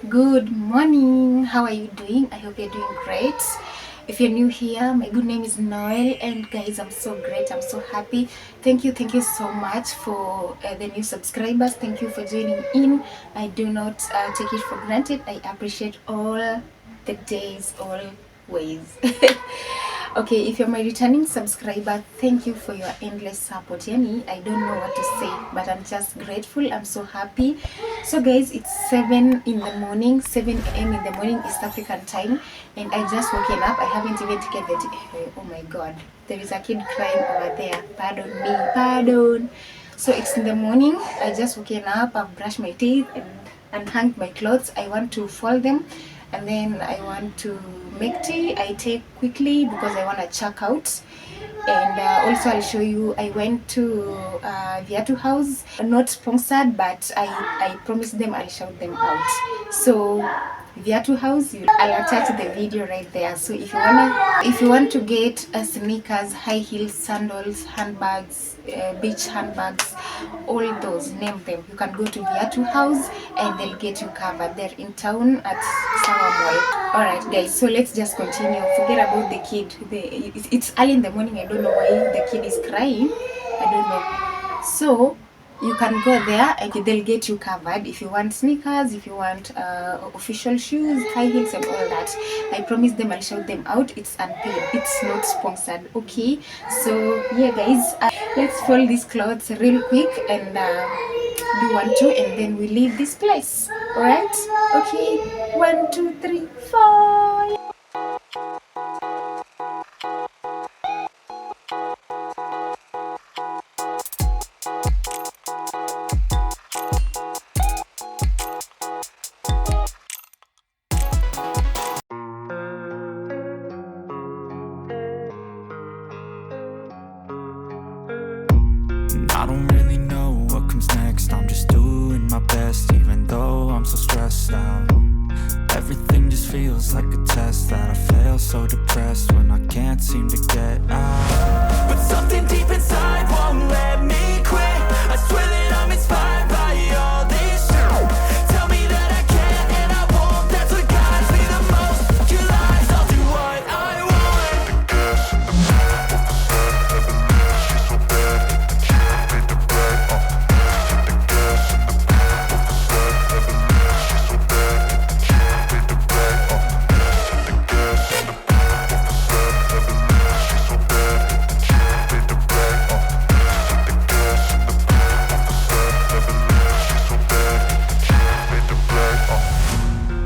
Good morning. How are you doing? I hope you're doing great. If you're new here, my good name is Noel, and guys, I'm so great. I'm so happy. Thank you so much for the new subscribers. Thank you for joining in. I do not take it for granted. I appreciate all the days, always. Okay, if you're my returning subscriber, thank you for your endless support. Yani, I don't know what to say, but I'm just grateful. I'm so happy. So guys, it's 7 in the morning, 7 a.m. in the morning, East African time, and I just woken up. I haven't even taken the oh my god, there is a kid crying over there. Pardon me, pardon. So it's in the morning. I just woken up. I've brushed my teeth and hung my clothes. I want to fold them, and then I want to make tea. I take quickly because I want to check out. And also I'll show you, I went to Viatu House, not sponsored, but I promised them I'll shout them out. So Viatu House, I'll attach the video right there. So if you want to get sneakers, high heels, sandals, handbags, beach handbags, all those, name them, you can go to Viatu House and they'll get you covered. They're in town at Sawa Mall. Alright guys, so let's just continue. Forget about the kid. It's early in the morning. I don't know why the kid is crying. I don't know. So you can go there and they'll get you covered. If you want sneakers, if you want official shoes, high heels and all that, I promise them I'll shout them out. It's unpaid, it's not sponsored. Okay, so yeah guys, let's fold these clothes real quick and do 1 2 and then we leave this place. All right, okay, 1 2 3 4. I don't really know what comes next. I'm just doing my best, even though I'm so stressed out. Everything just feels like a test that I fail, so depressed when I can't seem to get out. But something deep inside won't let me quit. I swear that I'm inspired by all this shit. Tell me that I can and I won't. That's what guides me the most. Your lies, I'll do what I want.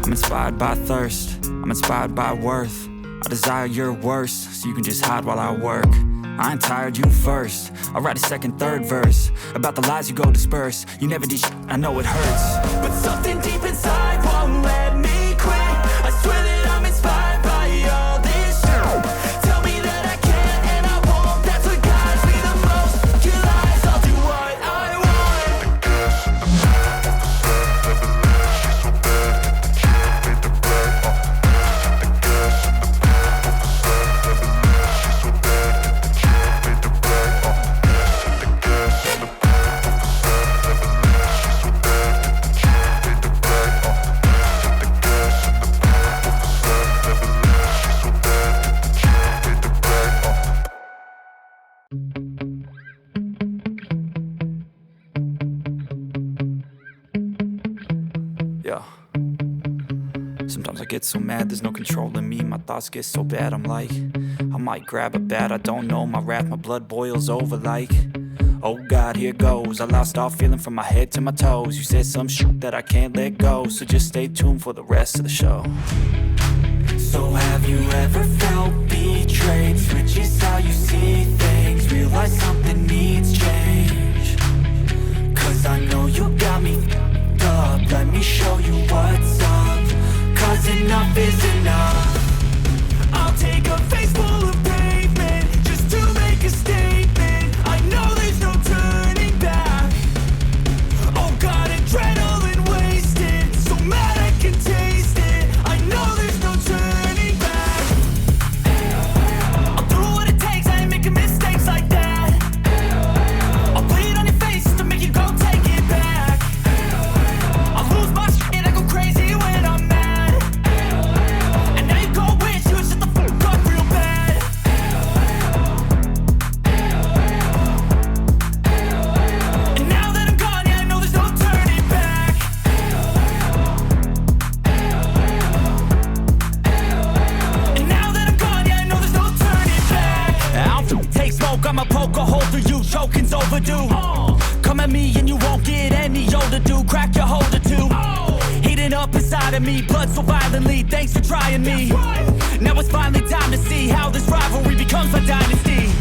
I'm inspired by thirst, I'm inspired by worth. I desire your worst, so you can just hide while I work. I ain't tired, you first. I'll write a second, third verse about the lies you go disperse. You never did shit, I know it hurts. But something deep inside won't let me quit. I swear that I'm inspired by all this shit. Tell me that I can and I won't. That's what guides me the most. Your lies, I'll do what I want. Yeah. Sometimes I get so mad, there's no controlling me. My thoughts get so bad, I'm like, I might grab a bat, I don't know. My wrath, my blood boils over like, oh God, here goes. I lost all feeling from my head to my toes. You said some shit that I can't let go, so just stay tuned for the rest of the show. So have you ever felt betrayed? Switches how you see things, realize something needs change. Cause I know you got me f***ed up. Let me show you what's up. Cause enough is enough. I'll take a face full of pavement just to make a statement. I know there's no turning back. Oh God, adrenaline wasted, so mad I can taste it. I know there's no turning back. I'll do what it takes, I ain't making mistakes like that. I'll bleed on your face to make you go take it back. I'll lose my shit, I go crazy when I overdue. Come at me and you won't get any older, dude. Crack your holder too. Heating up inside of me, blood so violently. Thanks for trying me. Now it's finally time to see how this rivalry becomes a dynasty.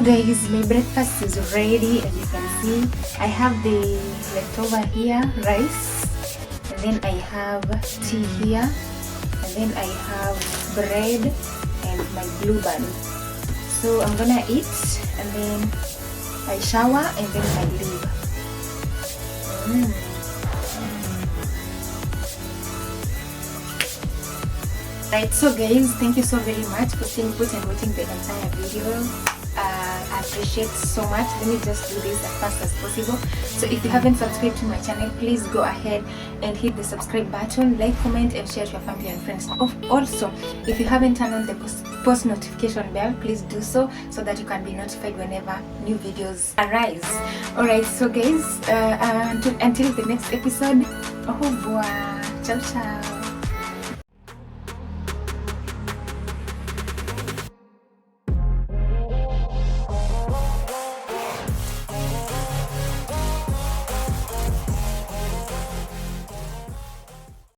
Guys, my breakfast is ready. As you can see, I have the leftover here, rice, and then I have tea here, and then I have bread and my blue band. So I'm gonna eat, and then I shower, and then I leave. Right, so guys, thank you so very much for staying put and watching the entire video. I appreciate so much. Let me just do this as fast as possible. So if you haven't subscribed to my channel, please go ahead and hit the subscribe button, like, comment, and share to your family and friends. Also, if you haven't turned on the post notification bell, please do so that you can be notified whenever new videos arise. Alright, so guys, until the next episode, au revoir, ciao ciao.